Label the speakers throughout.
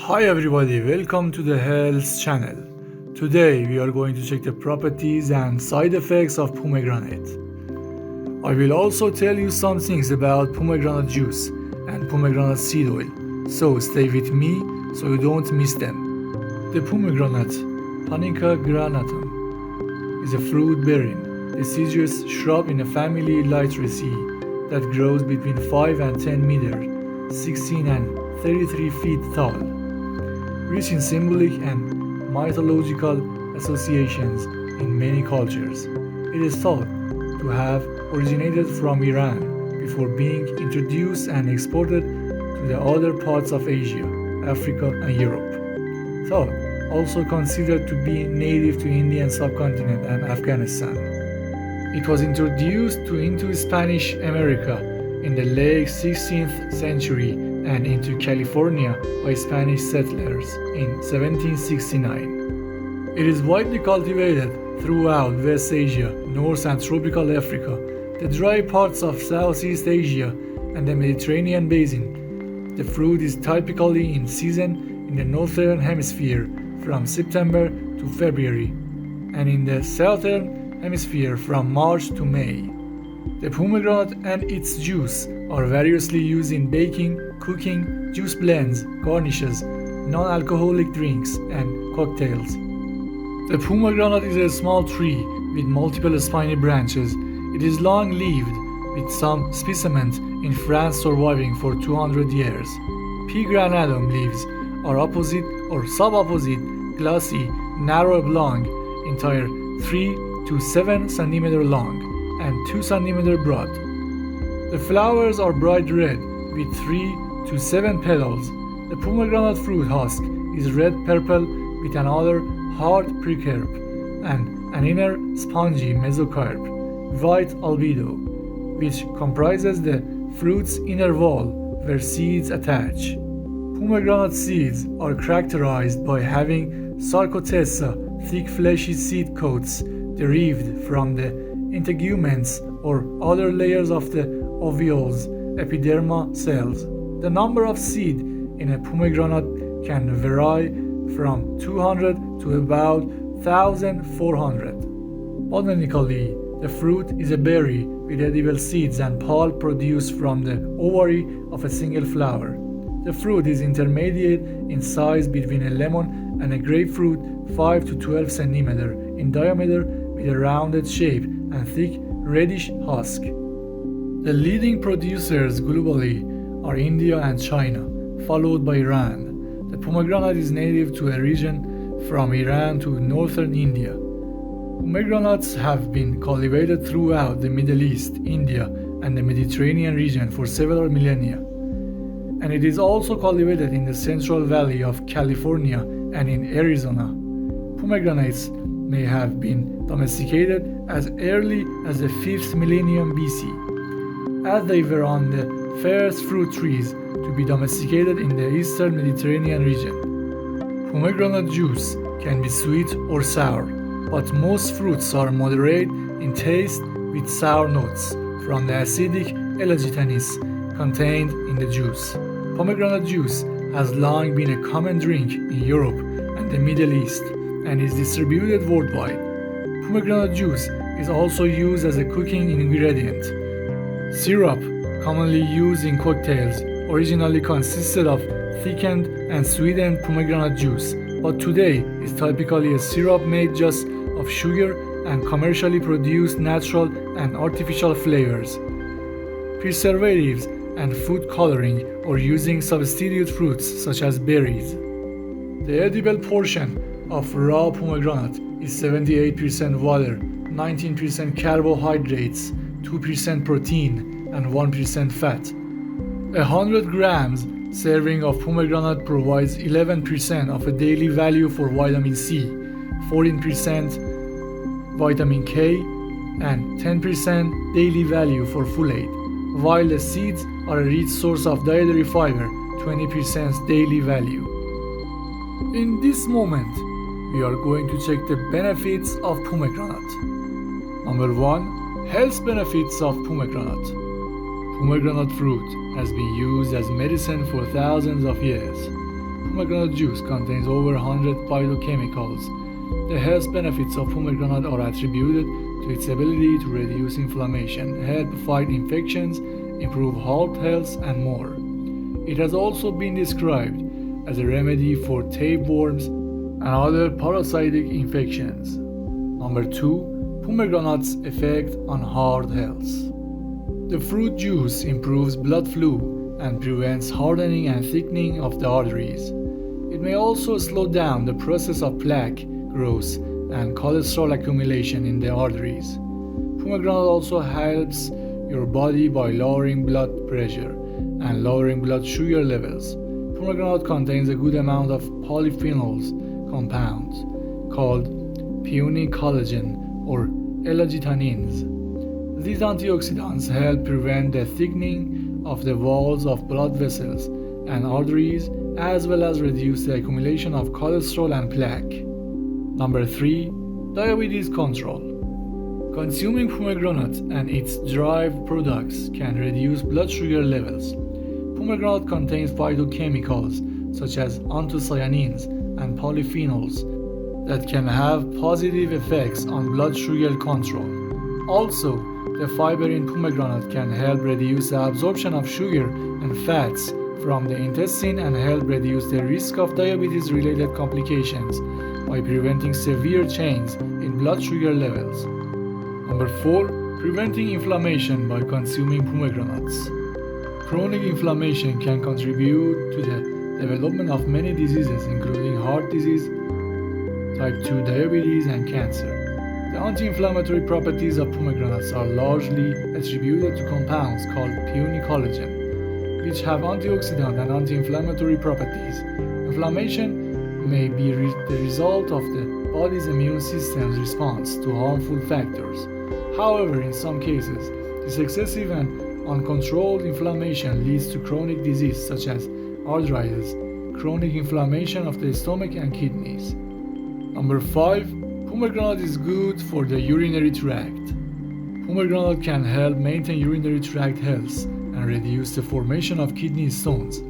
Speaker 1: Hi everybody, welcome to the Health channel. Today we are going to check the properties and side effects of pomegranate. I will also tell you some things about pomegranate juice and pomegranate seed oil, so stay with me so you don't miss them. The pomegranate, Panica granatum, is a fruit-bearing, deciduous shrub in a family Lythraceae that grows between 5 and 10 meters, 16 and 33 feet tall. Rich in symbolic and mythological associations in many cultures. It is thought to have originated from Iran before being introduced and exported to the other parts of Asia, Africa, and Europe. Thought also considered to be native to Indian subcontinent and Afghanistan. It was introduced into Spanish America in the late 16th century and into California by Spanish settlers in 1769. It is widely cultivated throughout West Asia, North and tropical Africa, the dry parts of Southeast Asia, and the Mediterranean basin. The fruit is typically in season in the Northern Hemisphere from September to February, and in the Southern Hemisphere from March to May. The pomegranate and its juice are variously used in baking, cooking, juice blends, garnishes, non-alcoholic drinks, and cocktails. The pomegranate is a small tree with multiple spiny branches. It is long-lived, with some specimens in France surviving for 200 years. P. granatum leaves are opposite or sub-opposite, glossy, narrow oblong, entire 3 to 7 cm long and 2 cm broad. The flowers are bright red with 3 to 7 petals. The pomegranate fruit husk is red-purple with another hard precarp and an inner spongy mesocarp, white albedo, which comprises the fruit's inner wall where seeds attach. Pomegranate seeds are characterized by having sarcotessa, thick fleshy seed coats derived from the integuments or other layers of the ovules, epidermal cells. The number of seeds in a pomegranate can vary from 200 to about 1,400. Botanically, the fruit is a berry with edible seeds and pulp produced from the ovary of a single flower. The fruit is intermediate in size between a lemon and a grapefruit, 5 to 12 cm in diameter, with a rounded shape and thick reddish husk. The leading producers globally are India and China, followed by Iran. The pomegranate is native to a region from Iran to northern India. Pomegranates have been cultivated throughout the Middle East, India, and the Mediterranean region for several millennia, and it is also cultivated in the Central Valley of California and in Arizona. Pomegranates may have been domesticated as early as the 5th millennium BC, as they were on the first fruit trees to be domesticated in the eastern Mediterranean region. Pomegranate juice can be sweet or sour, but most fruits are moderate in taste with sour notes from the acidic elagitanins contained in the juice. Pomegranate juice has long been a common drink in Europe and the Middle East and is distributed worldwide. Pomegranate juice is also used as a cooking ingredient. Syrup, commonly used in cocktails, originally consisted of thickened and sweetened pomegranate juice, but today is typically a syrup made just of sugar and commercially produced natural and artificial flavors, preservatives, and food coloring, or using substitute fruits such as berries. The edible portion of raw pomegranate is 78% water, 19% carbohydrates, 2% protein, and 1% fat. 100 grams serving of pomegranate provides 11% of a daily value for vitamin C, 14% vitamin K, and 10% daily value for folate, while the seeds are a rich source of dietary fiber, 20% daily value. In this moment, we are going to check the benefits of pomegranate. Number 1. Health benefits of pomegranate. Pomegranate fruit has been used as medicine for thousands of years. Pomegranate juice contains over 100 phytochemicals. The health benefits of pomegranate are attributed to its ability to reduce inflammation, help fight infections, improve heart health, and more. It has also been described as a remedy for tapeworms and other parasitic infections. Number 2. Pomegranate's effect on heart health. The fruit juice improves blood flow and prevents hardening and thickening of the arteries. It may also slow down the process of plaque growth and cholesterol accumulation in the arteries. Pomegranate also helps your body by lowering blood pressure and lowering blood sugar levels. Pomegranate contains a good amount of polyphenols compounds called puny collagen or L-arginines. These antioxidants help prevent the thickening of the walls of blood vessels and arteries, as well as reduce the accumulation of cholesterol and plaque. Number 3. Diabetes control. Consuming pomegranate and its derived products can reduce blood sugar levels. Pomegranate contains phytochemicals such as anthocyanins and polyphenols that can have positive effects on blood sugar control. Also, the fiber in pomegranate can help reduce the absorption of sugar and fats from the intestine and help reduce the risk of diabetes-related complications by preventing severe changes in blood sugar levels. Number 4. Preventing inflammation by consuming pomegranates. Chronic inflammation can contribute to the development of many diseases including heart disease, type 2 diabetes, and cancer. The anti-inflammatory properties of pomegranates are largely attributed to compounds called puny collagen, which have antioxidant and anti-inflammatory properties. Inflammation may be the result of the body's immune system's response to harmful factors. However, in some cases, this excessive and uncontrolled inflammation leads to chronic disease such as arthritis, chronic inflammation of the stomach and kidneys. Number 5. Pomegranate is good for the urinary tract. Pomegranate can help maintain urinary tract health and reduce the formation of kidney stones.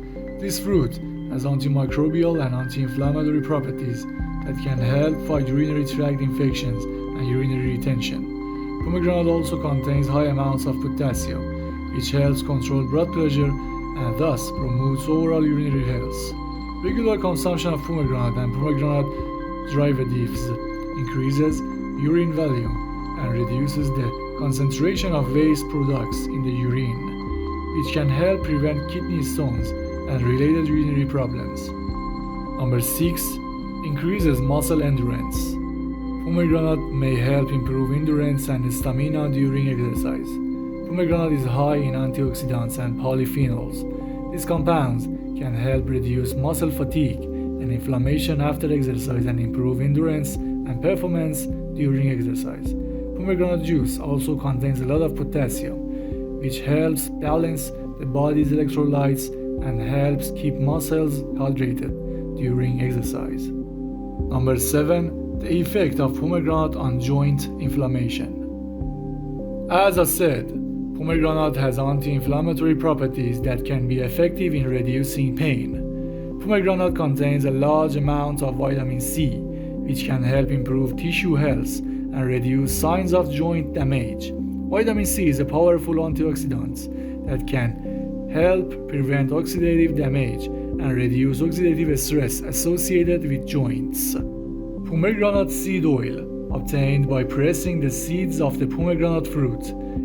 Speaker 1: This fruit has antimicrobial and anti-inflammatory properties that can help fight urinary tract infections and urinary retention. Pomegranate also contains high amounts of potassium, which helps control blood pressure and thus promotes overall urinary health. Regular consumption of pomegranate and pomegranate derivatives increases urine volume and reduces the concentration of waste products in the urine, which can help prevent kidney stones and related urinary problems. Number 6. Increases muscle endurance. Pomegranate may help improve endurance and stamina during exercise. Pomegranate is high in antioxidants and polyphenols. These compounds can help reduce muscle fatigue and inflammation after exercise and improve endurance and performance during exercise. Pomegranate juice also contains a lot of potassium, which helps balance the body's electrolytes and helps keep muscles hydrated during exercise. Number 7. The effect of pomegranate on joint inflammation. As I said, pomegranate has anti-inflammatory properties that can be effective in reducing pain. Pomegranate contains a large amount of vitamin C, which can help improve tissue health and reduce signs of joint damage. Vitamin C is a powerful antioxidant that can help prevent oxidative damage and reduce oxidative stress associated with joints. Pomegranate seed oil, obtained by pressing the seeds of the pomegranate fruit,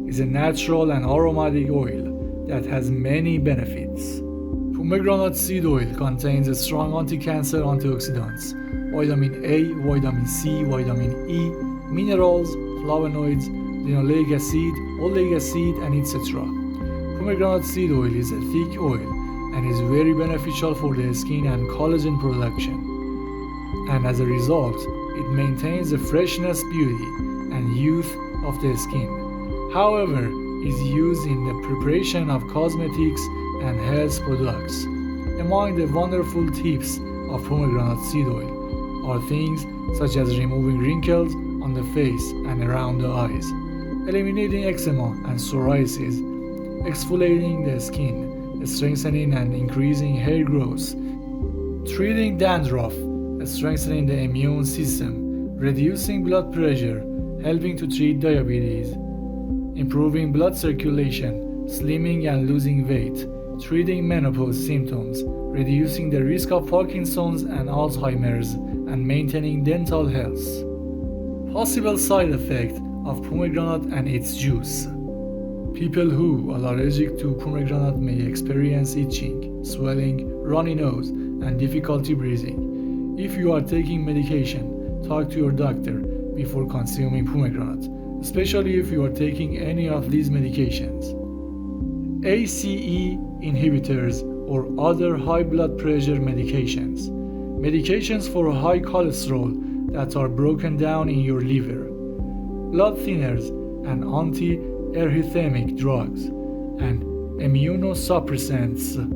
Speaker 1: is a natural and aromatic oil that has many benefits. Pomegranate seed oil contains strong anti-cancer antioxidants, vitamin A, vitamin C, vitamin E, minerals, flavonoids, linoleic acid, oleic acid, and etc. Pomegranate seed oil is a thick oil and is very beneficial for the skin and collagen production. And as a result, it maintains the freshness, beauty, and youth of the skin. However, it is used in the preparation of cosmetics and health products. Among the wonderful tips of pomegranate seed oil are things such as removing wrinkles on the face and around the eyes, eliminating eczema and psoriasis, exfoliating the skin, strengthening and increasing hair growth, Treating dandruff, strengthening the immune system, reducing blood pressure, helping to treat diabetes. Improving blood circulation, slimming and losing weight, treating menopause symptoms, reducing the risk of Parkinson's and Alzheimer's, and maintaining dental health. Possible side effect of pomegranate and its juice. People who are allergic to pomegranate may experience itching, swelling, runny nose, and difficulty breathing. If you are taking medication, talk to your doctor before consuming pomegranate, especially if you are taking any of these medications. ACE inhibitors or other high blood pressure medications. Medications for high cholesterol that are broken down in your liver. Blood thinners and anti-arrhythmic drugs and immunosuppressants.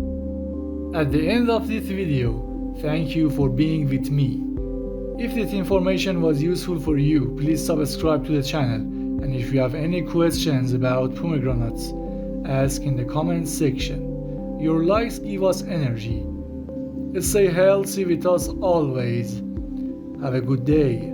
Speaker 1: At the end of this video, thank you for being with me. If this information was useful for you, please subscribe to the channel, and if you have any questions about pomegranates, ask in the comments section. Your likes give us energy. Stay healthy with us always. Have a good day.